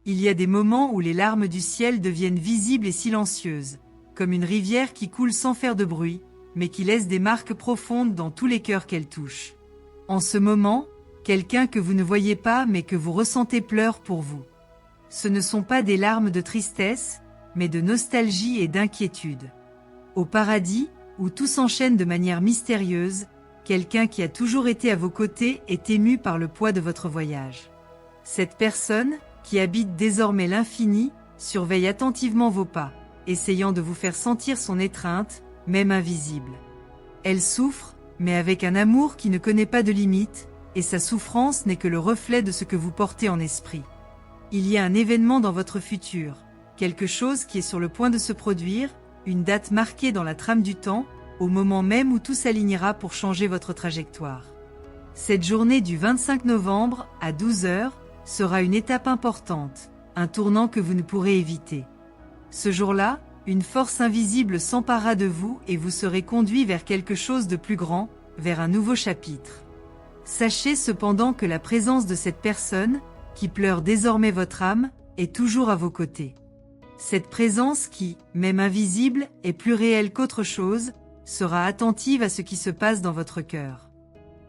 Il y a des moments où les larmes du ciel deviennent visibles et silencieuses, comme une rivière qui coule sans faire de bruit, mais qui laisse des marques profondes dans tous les cœurs qu'elle touche. En ce moment, quelqu'un que vous ne voyez pas mais que vous ressentez pleure pour vous. Ce ne sont pas des larmes de tristesse, mais de nostalgie et d'inquiétude. Au paradis, où tout s'enchaîne de manière mystérieuse, quelqu'un qui a toujours été à vos côtés est ému par le poids de votre voyage. Cette personne, qui habite désormais l'infini, surveille attentivement vos pas, essayant de vous faire sentir son étreinte, même invisible. Elle souffre, mais avec un amour qui ne connaît pas de limite, et sa souffrance n'est que le reflet de ce que vous portez en esprit. Il y a un événement dans votre futur, quelque chose qui est sur le point de se produire, une date marquée dans la trame du temps, au moment même où tout s'alignera pour changer votre trajectoire. Cette journée du 25 novembre, à 12 h, sera une étape importante, un tournant que vous ne pourrez éviter. Ce jour-là, une force invisible s'emparera de vous et vous serez conduit vers quelque chose de plus grand, vers un nouveau chapitre. Sachez cependant que la présence de cette personne, qui pleure désormais votre âme, est toujours à vos côtés. Cette présence qui, même invisible, est plus réelle qu'autre chose, sera attentive à ce qui se passe dans votre cœur.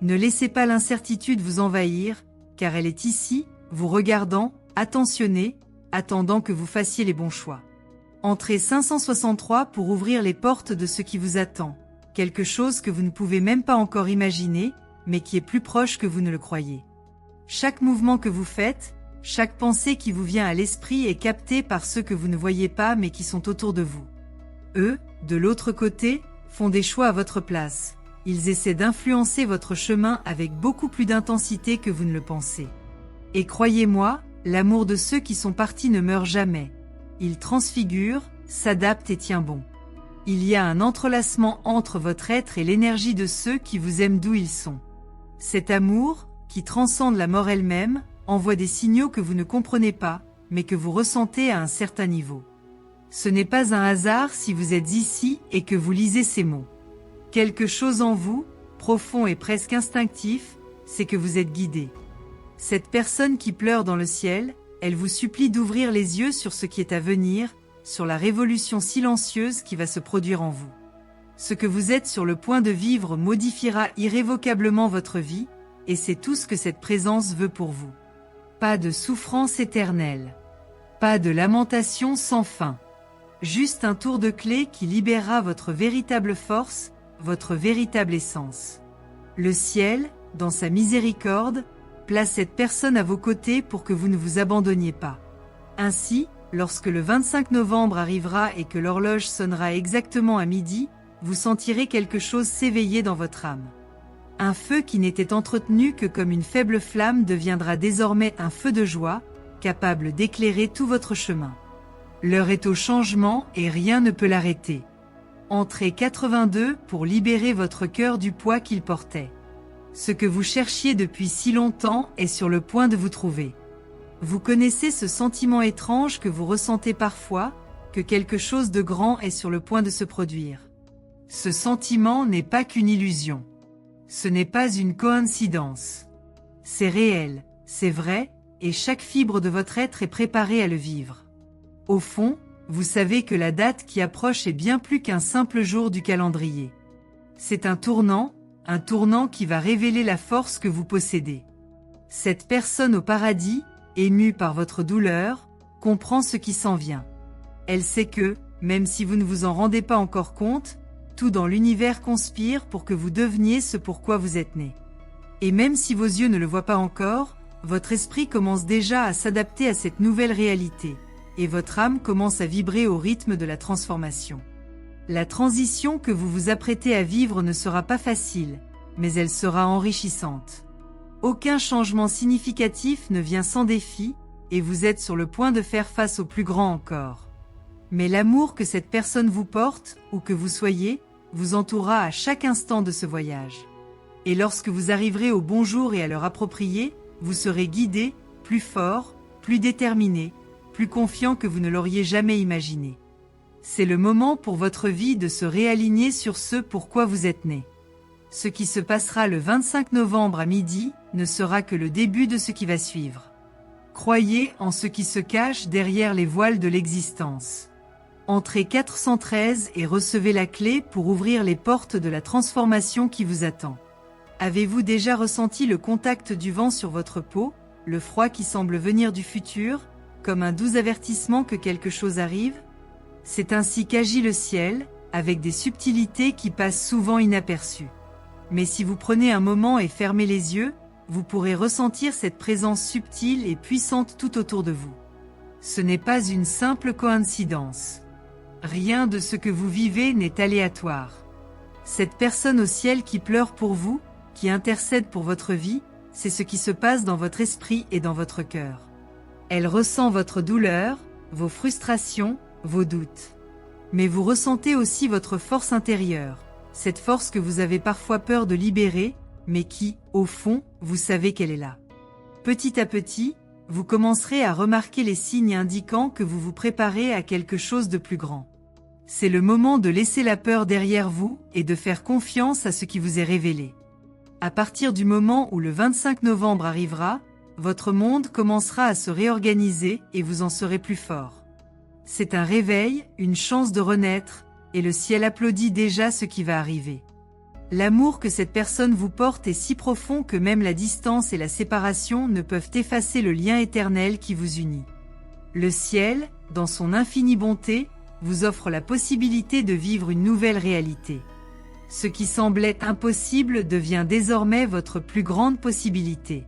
Ne laissez pas l'incertitude vous envahir, car elle est ici, vous regardant, attentionnée, attendant que vous fassiez les bons choix. Entrez 563 pour ouvrir les portes de ce qui vous attend, quelque chose que vous ne pouvez même pas encore imaginer, mais qui est plus proche que vous ne le croyez. Chaque mouvement que vous faites, chaque pensée qui vous vient à l'esprit est captée par ceux que vous ne voyez pas mais qui sont autour de vous. Eux, de l'autre côté, font des choix à votre place. Ils essaient d'influencer votre chemin avec beaucoup plus d'intensité que vous ne le pensez. Et croyez-moi, l'amour de ceux qui sont partis ne meurt jamais. Il transfigure, s'adapte et tient bon. Il y a un entrelacement entre votre être et l'énergie de ceux qui vous aiment d'où ils sont. Cet amour, qui transcende la mort elle-même, envoie des signaux que vous ne comprenez pas, mais que vous ressentez à un certain niveau. Ce n'est pas un hasard si vous êtes ici et que vous lisez ces mots. Quelque chose en vous, profond et presque instinctif, c'est que vous êtes guidé. Cette personne qui pleure dans le ciel, elle vous supplie d'ouvrir les yeux sur ce qui est à venir, sur la révolution silencieuse qui va se produire en vous. Ce que vous êtes sur le point de vivre modifiera irrévocablement votre vie, et c'est tout ce que cette présence veut pour vous. Pas de souffrance éternelle. Pas de lamentation sans fin. Juste un tour de clé qui libérera votre véritable force, votre véritable essence. Le ciel, dans sa miséricorde, place cette personne à vos côtés pour que vous ne vous abandonniez pas. Ainsi, lorsque le 25 novembre arrivera et que l'horloge sonnera exactement à midi, vous sentirez quelque chose s'éveiller dans votre âme. Un feu qui n'était entretenu que comme une faible flamme deviendra désormais un feu de joie, capable d'éclairer tout votre chemin. L'heure est au changement et rien ne peut l'arrêter. Entrez 82 pour libérer votre cœur du poids qu'il portait. Ce que vous cherchiez depuis si longtemps est sur le point de vous trouver. Vous connaissez ce sentiment étrange que vous ressentez parfois, que quelque chose de grand est sur le point de se produire. Ce sentiment n'est pas qu'une illusion. Ce n'est pas une coïncidence. C'est réel, c'est vrai, et chaque fibre de votre être est préparée à le vivre. Au fond, vous savez que la date qui approche est bien plus qu'un simple jour du calendrier. C'est un tournant qui va révéler la force que vous possédez. Cette personne au paradis, émue par votre douleur, comprend ce qui s'en vient. Elle sait que, même si vous ne vous en rendez pas encore compte, tout dans l'univers conspire pour que vous deveniez ce pourquoi vous êtes né. Et même si vos yeux ne le voient pas encore, votre esprit commence déjà à s'adapter à cette nouvelle réalité, et votre âme commence à vibrer au rythme de la transformation. La transition que vous vous apprêtez à vivre ne sera pas facile, mais elle sera enrichissante. Aucun changement significatif ne vient sans défi, et vous êtes sur le point de faire face au plus grand encore. Mais l'amour que cette personne vous porte, où que vous soyez, vous entourera à chaque instant de ce voyage. Et lorsque vous arriverez au bon jour et à l'heure appropriée, vous serez guidé, plus fort, plus déterminé, plus confiant que vous ne l'auriez jamais imaginé. C'est le moment pour votre vie de se réaligner sur ce pourquoi vous êtes né. Ce qui se passera le 25 novembre à midi ne sera que le début de ce qui va suivre. Croyez en ce qui se cache derrière les voiles de l'existence. Entrez 413 et recevez la clé pour ouvrir les portes de la transformation qui vous attend. Avez-vous déjà ressenti le contact du vent sur votre peau, le froid qui semble venir du futur, comme un doux avertissement que quelque chose arrive? C'est ainsi qu'agit le ciel, avec des subtilités qui passent souvent inaperçues. Mais si vous prenez un moment et fermez les yeux, vous pourrez ressentir cette présence subtile et puissante tout autour de vous. Ce n'est pas une simple coïncidence. Rien de ce que vous vivez n'est aléatoire. Cette personne au ciel qui pleure pour vous, qui intercède pour votre vie, c'est ce qui se passe dans votre esprit et dans votre cœur. Elle ressent votre douleur, vos frustrations, vos doutes. Mais vous ressentez aussi votre force intérieure, cette force que vous avez parfois peur de libérer, mais qui, au fond, vous savez qu'elle est là. Petit à petit, vous commencerez à remarquer les signes indiquant que vous vous préparez à quelque chose de plus grand. C'est le moment de laisser la peur derrière vous et de faire confiance à ce qui vous est révélé. À partir du moment où le 25 novembre arrivera, votre monde commencera à se réorganiser et vous en serez plus fort. C'est un réveil, une chance de renaître, et le ciel applaudit déjà ce qui va arriver. L'amour que cette personne vous porte est si profond que même la distance et la séparation ne peuvent effacer le lien éternel qui vous unit. Le ciel, dans son infinie bonté, vous offre la possibilité de vivre une nouvelle réalité. Ce qui semblait impossible devient désormais votre plus grande possibilité.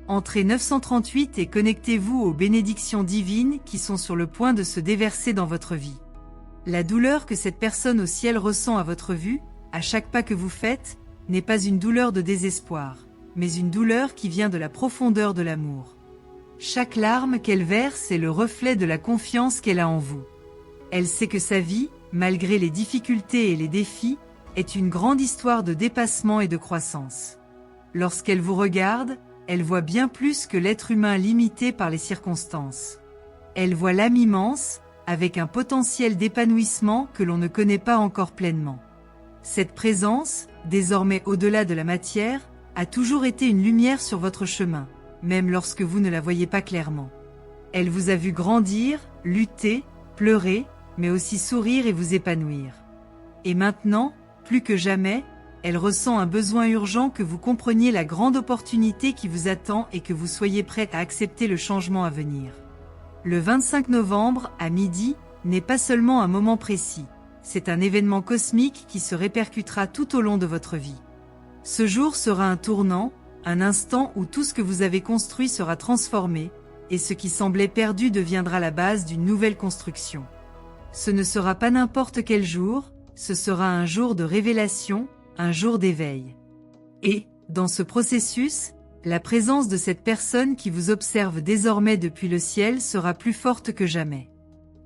Entrez 938 et connectez-vous aux bénédictions divines qui sont sur le point de se déverser dans votre vie. La douleur que cette personne au ciel ressent à votre vue, à chaque pas que vous faites, n'est pas une douleur de désespoir, mais une douleur qui vient de la profondeur de l'amour. Chaque larme qu'elle verse est le reflet de la confiance qu'elle a en vous. Elle sait que sa vie, malgré les difficultés et les défis, est une grande histoire de dépassement et de croissance. Lorsqu'elle vous regarde, elle voit bien plus que l'être humain limité par les circonstances. Elle voit l'âme immense, avec un potentiel d'épanouissement que l'on ne connaît pas encore pleinement. Cette présence, désormais au-delà de la matière, a toujours été une lumière sur votre chemin, même lorsque vous ne la voyez pas clairement. Elle vous a vu grandir, lutter, pleurer, mais aussi sourire et vous épanouir. Et maintenant, plus que jamais, elle ressent un besoin urgent que vous compreniez la grande opportunité qui vous attend et que vous soyez prêt à accepter le changement à venir. Le 25 novembre, à midi, n'est pas seulement un moment précis. C'est un événement cosmique qui se répercutera tout au long de votre vie. Ce jour sera un tournant, un instant où tout ce que vous avez construit sera transformé, et ce qui semblait perdu deviendra la base d'une nouvelle construction. Ce ne sera pas n'importe quel jour, ce sera un jour de révélation, un jour d'éveil. Et, dans ce processus, la présence de cette personne qui vous observe désormais depuis le ciel sera plus forte que jamais.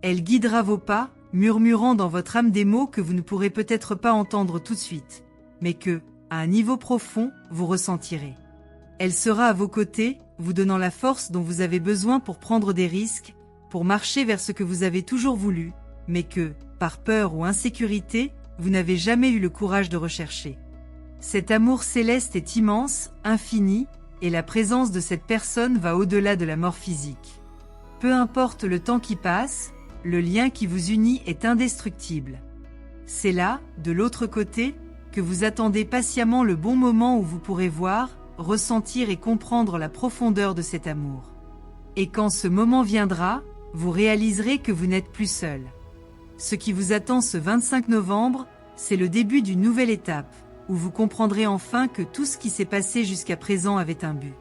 Elle guidera vos pas, murmurant dans votre âme des mots que vous ne pourrez peut-être pas entendre tout de suite, mais que, à un niveau profond, vous ressentirez. Elle sera à vos côtés, vous donnant la force dont vous avez besoin pour prendre des risques, pour marcher vers ce que vous avez toujours voulu, mais que, par peur ou insécurité, vous n'avez jamais eu le courage de rechercher. Cet amour céleste est immense, infini, et la présence de cette personne va au-delà de la mort physique. Peu importe le temps qui passe, le lien qui vous unit est indestructible. C'est là, de l'autre côté, que vous attendez patiemment le bon moment où vous pourrez voir, ressentir et comprendre la profondeur de cet amour. Et quand ce moment viendra, vous réaliserez que vous n'êtes plus seul. Ce qui vous attend ce 25 novembre, c'est le début d'une nouvelle étape, où vous comprendrez enfin que tout ce qui s'est passé jusqu'à présent avait un but.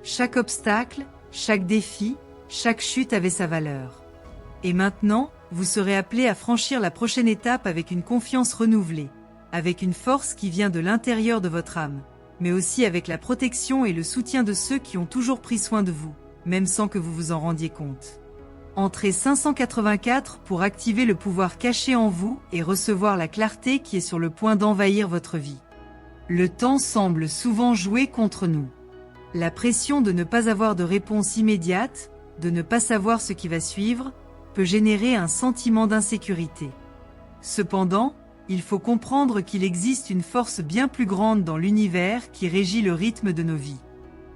Chaque obstacle, chaque défi, chaque chute avait sa valeur. Et maintenant, vous serez appelé à franchir la prochaine étape avec une confiance renouvelée, avec une force qui vient de l'intérieur de votre âme, mais aussi avec la protection et le soutien de ceux qui ont toujours pris soin de vous, même sans que vous vous en rendiez compte. Entrez 584 pour activer le pouvoir caché en vous et recevoir la clarté qui est sur le point d'envahir votre vie. Le temps semble souvent jouer contre nous. La pression de ne pas avoir de réponse immédiate, de ne pas savoir ce qui va suivre, peut générer un sentiment d'insécurité. Cependant, il faut comprendre qu'il existe une force bien plus grande dans l'univers qui régit le rythme de nos vies.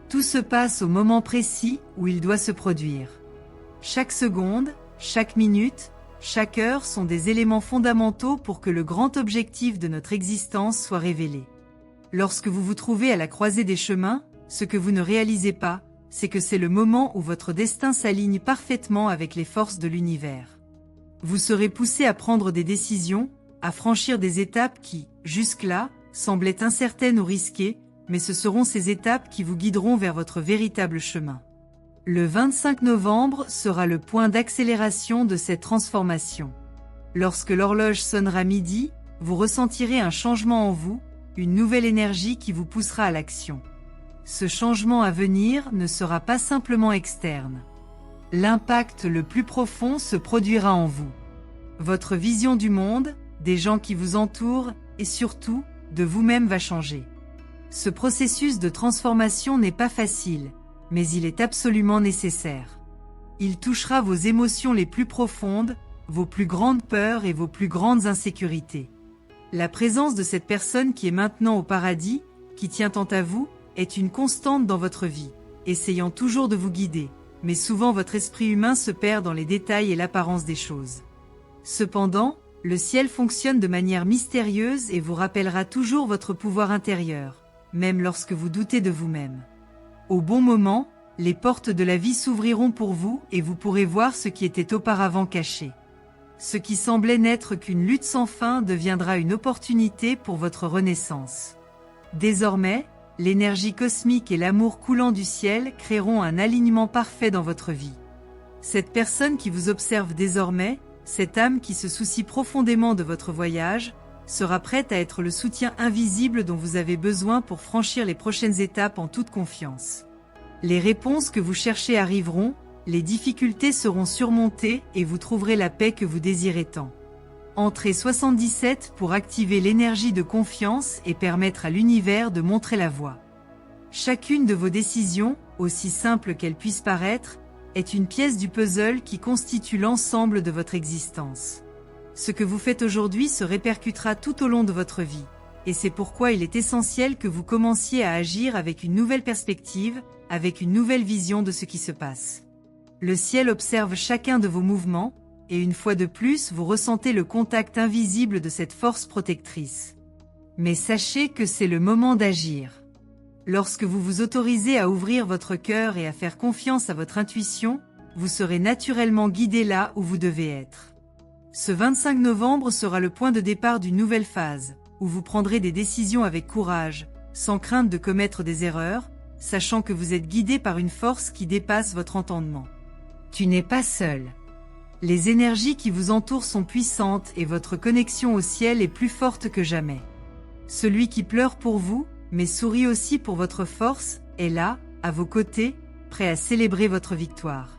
Tout se passe au moment précis où il doit se produire. Chaque seconde, chaque minute, chaque heure sont des éléments fondamentaux pour que le grand objectif de notre existence soit révélé. Lorsque vous vous trouvez à la croisée des chemins, ce que vous ne réalisez pas, c'est que c'est le moment où votre destin s'aligne parfaitement avec les forces de l'univers. Vous serez poussé à prendre des décisions, à franchir des étapes qui, jusque-là, semblaient incertaines ou risquées, mais ce seront ces étapes qui vous guideront vers votre véritable chemin. Le 25 novembre sera le point d'accélération de cette transformation. Lorsque l'horloge sonnera midi, vous ressentirez un changement en vous, une nouvelle énergie qui vous poussera à l'action. Ce changement à venir ne sera pas simplement externe. L'impact le plus profond se produira en vous. Votre vision du monde, des gens qui vous entourent, et surtout, de vous-même va changer. Ce processus de transformation n'est pas facile, mais il est absolument nécessaire. Il touchera vos émotions les plus profondes, vos plus grandes peurs et vos plus grandes insécurités. La présence de cette personne qui est maintenant au paradis, qui tient tant à vous, est une constante dans votre vie, essayant toujours de vous guider, mais souvent votre esprit humain se perd dans les détails et l'apparence des choses. Cependant, le ciel fonctionne de manière mystérieuse et vous rappellera toujours votre pouvoir intérieur, même lorsque vous doutez de vous-même. Au bon moment, les portes de la vie s'ouvriront pour vous et vous pourrez voir ce qui était auparavant caché. Ce qui semblait n'être qu'une lutte sans fin deviendra une opportunité pour votre renaissance. Désormais, l'énergie cosmique et l'amour coulant du ciel créeront un alignement parfait dans votre vie. Cette personne qui vous observe désormais, cette âme qui se soucie profondément de votre voyage, sera prête à être le soutien invisible dont vous avez besoin pour franchir les prochaines étapes en toute confiance. Les réponses que vous cherchez arriveront, les difficultés seront surmontées et vous trouverez la paix que vous désirez tant. Entrez 77 pour activer l'énergie de confiance et permettre à l'univers de montrer la voie. Chacune de vos décisions, aussi simple qu'elle puisse paraître, est une pièce du puzzle qui constitue l'ensemble de votre existence. Ce que vous faites aujourd'hui se répercutera tout au long de votre vie, et c'est pourquoi il est essentiel que vous commenciez à agir avec une nouvelle perspective, avec une nouvelle vision de ce qui se passe. Le ciel observe chacun de vos mouvements, et une fois de plus vous ressentez le contact invisible de cette force protectrice. Mais sachez que c'est le moment d'agir. Lorsque vous vous autorisez à ouvrir votre cœur et à faire confiance à votre intuition, vous serez naturellement guidé là où vous devez être. Ce 25 novembre sera le point de départ d'une nouvelle phase, où vous prendrez des décisions avec courage, sans crainte de commettre des erreurs, sachant que vous êtes guidé par une force qui dépasse votre entendement. Tu n'es pas seul. Les énergies qui vous entourent sont puissantes et votre connexion au ciel est plus forte que jamais. Celui qui pleure pour vous, mais sourit aussi pour votre force, est là, à vos côtés, prêt à célébrer votre victoire.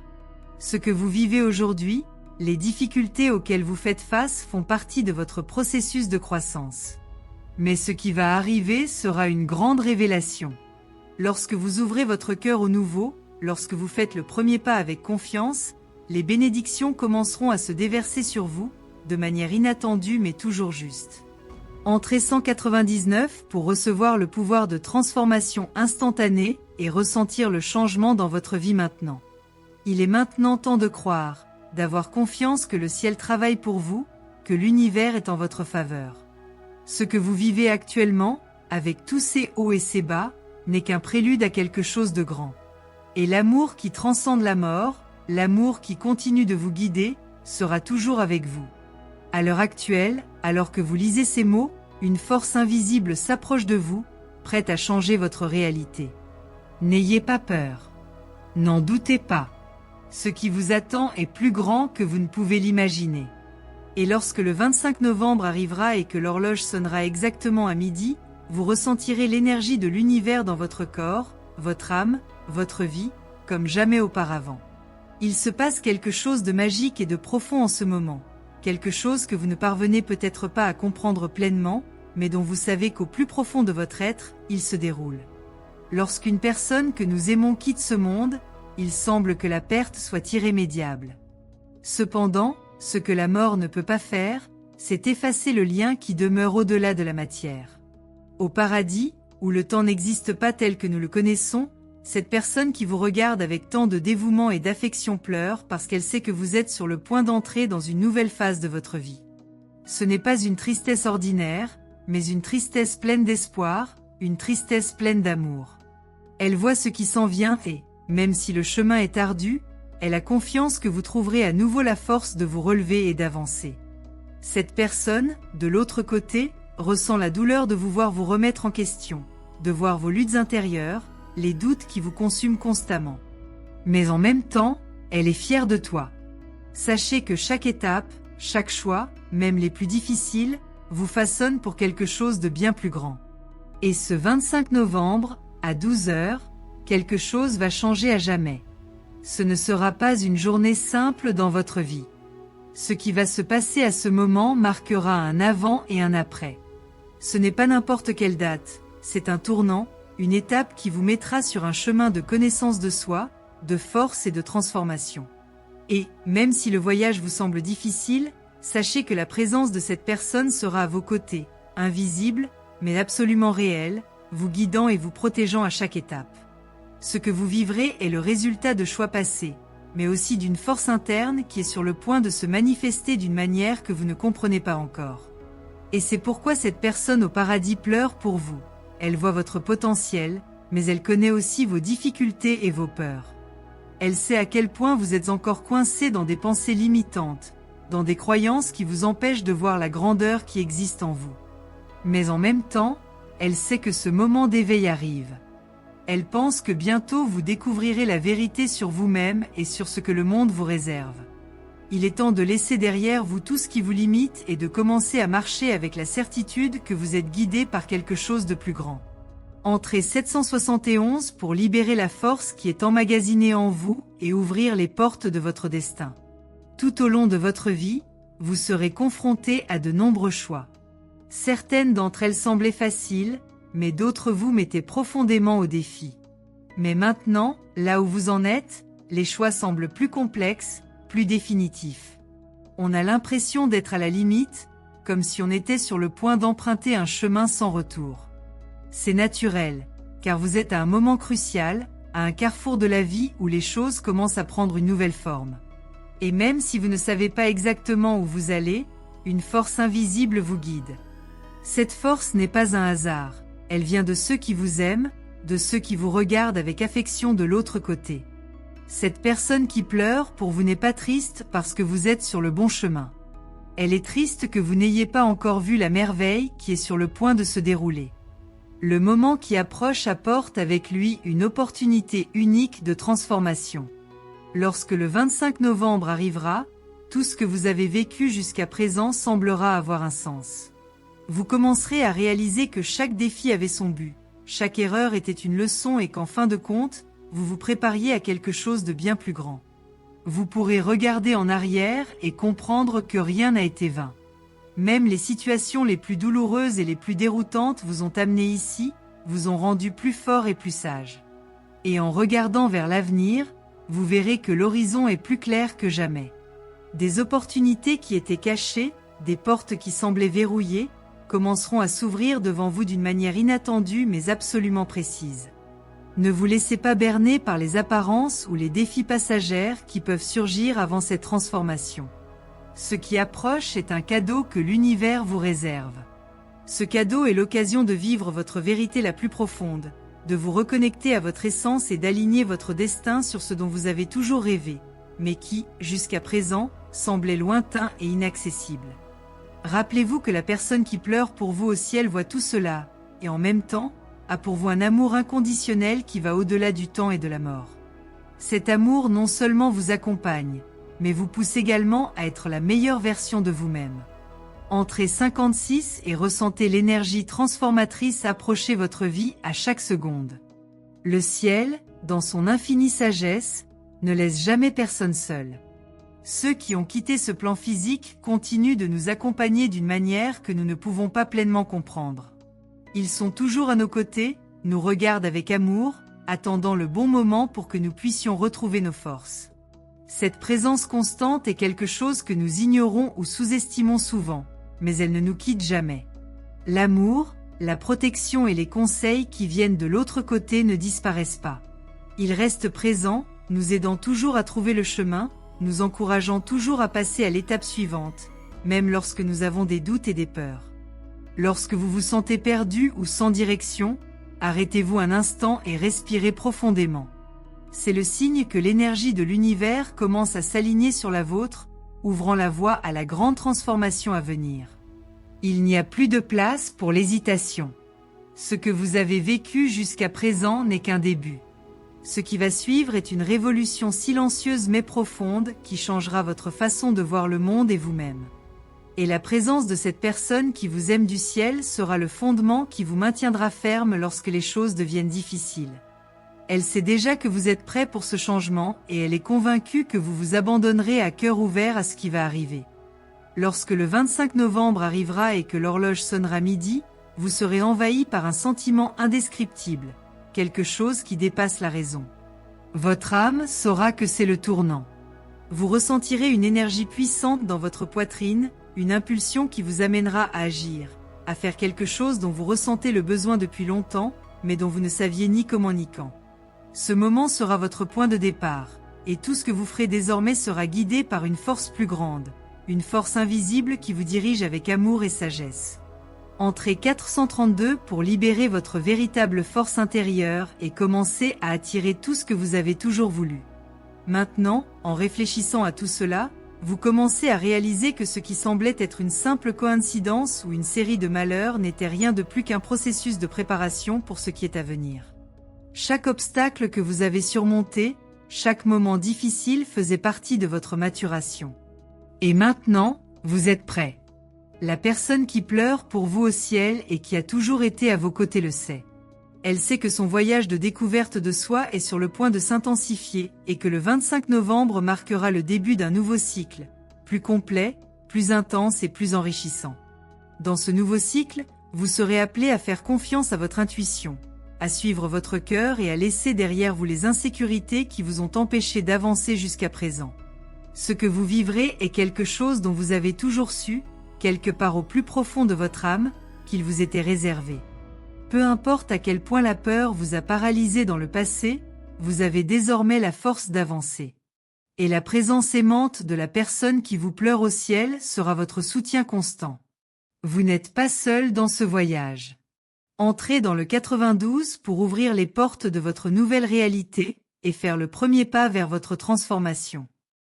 Ce que vous vivez aujourd'hui, les difficultés auxquelles vous faites face font partie de votre processus de croissance. Mais ce qui va arriver sera une grande révélation. Lorsque vous ouvrez votre cœur au nouveau, lorsque vous faites le premier pas avec confiance, les bénédictions commenceront à se déverser sur vous, de manière inattendue mais toujours juste. Entrez 199 pour recevoir le pouvoir de transformation instantanée et ressentir le changement dans votre vie maintenant. Il est maintenant temps de croire, d'avoir confiance que le ciel travaille pour vous, que l'univers est en votre faveur. Ce que vous vivez actuellement, avec tous ses hauts et ses bas, n'est qu'un prélude à quelque chose de grand. Et l'amour qui transcende la mort, l'amour qui continue de vous guider, sera toujours avec vous. À l'heure actuelle, alors que vous lisez ces mots, une force invisible s'approche de vous, prête à changer votre réalité. N'ayez pas peur. N'en doutez pas. Ce qui vous attend est plus grand que vous ne pouvez l'imaginer. Et lorsque le 25 novembre arrivera et que l'horloge sonnera exactement à midi, vous ressentirez l'énergie de l'univers dans votre corps, votre âme, votre vie, comme jamais auparavant. Il se passe quelque chose de magique et de profond en ce moment, quelque chose que vous ne parvenez peut-être pas à comprendre pleinement, mais dont vous savez qu'au plus profond de votre être, il se déroule. Lorsqu'une personne que nous aimons quitte ce monde, il semble que la perte soit irrémédiable. Cependant, ce que la mort ne peut pas faire, c'est effacer le lien qui demeure au-delà de la matière. Au paradis, où le temps n'existe pas tel que nous le connaissons, Cette personne qui vous regarde avec tant de dévouement et d'affection pleure parce qu'elle sait que vous êtes sur le point d'entrer dans une nouvelle phase de votre vie. Ce n'est pas une tristesse ordinaire, mais une tristesse pleine d'espoir, une tristesse pleine d'amour. Elle voit ce qui s'en vient et, même si le chemin est ardu, elle a confiance que vous trouverez à nouveau la force de vous relever et d'avancer. Cette personne, de l'autre côté, ressent la douleur de vous voir vous remettre en question, de voir vos luttes intérieures, les doutes qui vous consument constamment. Mais en même temps, elle est fière de toi. Sachez que chaque étape, chaque choix, même les plus difficiles, vous façonne pour quelque chose de bien plus grand. Et ce 25 novembre, à 12 h, quelque chose va changer à jamais. Ce ne sera pas une journée simple dans votre vie. Ce qui va se passer à ce moment marquera un avant et un après. Ce n'est pas n'importe quelle date, c'est un tournant, une étape qui vous mettra sur un chemin de connaissance de soi, de force et de transformation. Et, même si le voyage vous semble difficile, sachez que la présence de cette personne sera à vos côtés, invisible, mais absolument réelle, vous guidant et vous protégeant à chaque étape. Ce que vous vivrez est le résultat de choix passés, mais aussi d'une force interne qui est sur le point de se manifester d'une manière que vous ne comprenez pas encore. Et c'est pourquoi cette personne au paradis pleure pour vous. Elle voit votre potentiel, mais elle connaît aussi vos difficultés et vos peurs. Elle sait à quel point vous êtes encore coincé dans des pensées limitantes, dans des croyances qui vous empêchent de voir la grandeur qui existe en vous. Mais en même temps, elle sait que ce moment d'éveil arrive. Elle pense que bientôt vous découvrirez la vérité sur vous-même et sur ce que le monde vous réserve. Il est temps de laisser derrière vous tout ce qui vous limite et de commencer à marcher avec la certitude que vous êtes guidé par quelque chose de plus grand. Entrez 771 pour libérer la force qui est emmagasinée en vous et ouvrir les portes de votre destin. Tout au long de votre vie, vous serez confronté à de nombreux choix. Certaines d'entre elles semblaient faciles, mais d'autres vous mettaient profondément au défi. Mais maintenant, là où vous en êtes, les choix semblent plus complexes, plus définitifs. On a l'impression d'être à la limite, comme si on était sur le point d'emprunter un chemin sans retour. C'est naturel, car vous êtes à un moment crucial, à un carrefour de la vie où les choses commencent à prendre une nouvelle forme. Et même si vous ne savez pas exactement où vous allez, une force invisible vous guide. Cette force n'est pas un hasard. Elle vient de ceux qui vous aiment, de ceux qui vous regardent avec affection de l'autre côté. Cette personne qui pleure pour vous n'est pas triste parce que vous êtes sur le bon chemin. Elle est triste que vous n'ayez pas encore vu la merveille qui est sur le point de se dérouler. Le moment qui approche apporte avec lui une opportunité unique de transformation. Lorsque le 25 novembre arrivera, tout ce que vous avez vécu jusqu'à présent semblera avoir un sens. Vous commencerez à réaliser que chaque défi avait son but, chaque erreur était une leçon et qu'en fin de compte, vous vous prépariez à quelque chose de bien plus grand. Vous pourrez regarder en arrière et comprendre que rien n'a été vain. Même les situations les plus douloureuses et les plus déroutantes vous ont amené ici, vous ont rendu plus fort et plus sage. Et en regardant vers l'avenir, vous verrez que l'horizon est plus clair que jamais. Des opportunités qui étaient cachées, des portes qui semblaient verrouillées, commenceront à s'ouvrir devant vous d'une manière inattendue mais absolument précise. Ne vous laissez pas berner par les apparences ou les défis passagers qui peuvent surgir avant cette transformation. Ce qui approche est un cadeau que l'univers vous réserve. Ce cadeau est l'occasion de vivre votre vérité la plus profonde, de vous reconnecter à votre essence et d'aligner votre destin sur ce dont vous avez toujours rêvé, mais qui, jusqu'à présent, semblait lointain et inaccessible. Rappelez-vous que la personne qui pleure pour vous au ciel voit tout cela, et en même temps, a pour vous un amour inconditionnel qui va au-delà du temps et de la mort. Cet amour non seulement vous accompagne, mais vous pousse également à être la meilleure version de vous-même. Entrez 56 et ressentez l'énergie transformatrice approcher votre vie à chaque seconde. Le ciel, dans son infinie sagesse, ne laisse jamais personne seul. Ceux qui ont quitté ce plan physique continuent de nous accompagner d'une manière que nous ne pouvons pas pleinement comprendre. Ils sont toujours à nos côtés, nous regardent avec amour, attendant le bon moment pour que nous puissions retrouver nos forces. Cette présence constante est quelque chose que nous ignorons ou sous-estimons souvent, mais elle ne nous quitte jamais. L'amour, la protection et les conseils qui viennent de l'autre côté ne disparaissent pas. Il reste présent, nous aidant toujours à trouver le chemin, nous encourageant toujours à passer à l'étape suivante, même lorsque nous avons des doutes et des peurs. Lorsque vous vous sentez perdu ou sans direction, arrêtez-vous un instant et respirez profondément. C'est le signe que l'énergie de l'univers commence à s'aligner sur la vôtre, ouvrant la voie à la grande transformation à venir. Il n'y a plus de place pour l'hésitation. Ce que vous avez vécu jusqu'à présent n'est qu'un début. Ce qui va suivre est une révolution silencieuse mais profonde qui changera votre façon de voir le monde et vous-même. Et la présence de cette personne qui vous aime du ciel sera le fondement qui vous maintiendra ferme lorsque les choses deviennent difficiles. Elle sait déjà que vous êtes prêt pour ce changement et elle est convaincue que vous vous abandonnerez à cœur ouvert à ce qui va arriver. Lorsque le 25 novembre arrivera et que l'horloge sonnera midi, vous serez envahi par un sentiment indescriptible, quelque chose qui dépasse la raison. Votre âme saura que c'est le tournant. Vous ressentirez une énergie puissante dans votre poitrine, une impulsion qui vous amènera à agir, à faire quelque chose dont vous ressentez le besoin depuis longtemps, mais dont vous ne saviez ni comment ni quand. Ce moment sera votre point de départ, et tout ce que vous ferez désormais sera guidé par une force plus grande, une force invisible qui vous dirige avec amour et sagesse. Entrez 432 pour libérer votre véritable force intérieure et commencer à attirer tout ce que vous avez toujours voulu. Maintenant, en réfléchissant à tout cela, vous commencez à réaliser que ce qui semblait être une simple coïncidence ou une série de malheurs n'était rien de plus qu'un processus de préparation pour ce qui est à venir. Chaque obstacle que vous avez surmonté, chaque moment difficile faisait partie de votre maturation. Et maintenant, vous êtes prêt. La personne qui pleure pour vous au ciel et qui a toujours été à vos côtés le sait. Elle sait que son voyage de découverte de soi est sur le point de s'intensifier et que le 25 novembre marquera le début d'un nouveau cycle, plus complet, plus intense et plus enrichissant. Dans ce nouveau cycle, vous serez appelé à faire confiance à votre intuition, à suivre votre cœur et à laisser derrière vous les insécurités qui vous ont empêché d'avancer jusqu'à présent. Ce que vous vivrez est quelque chose dont vous avez toujours su, quelque part au plus profond de votre âme, qu'il vous était réservé. Peu importe à quel point la peur vous a paralysé dans le passé, vous avez désormais la force d'avancer. Et la présence aimante de la personne qui vous pleure au ciel sera votre soutien constant. Vous n'êtes pas seul dans ce voyage. Entrez dans le 92 pour ouvrir les portes de votre nouvelle réalité et faire le premier pas vers votre transformation.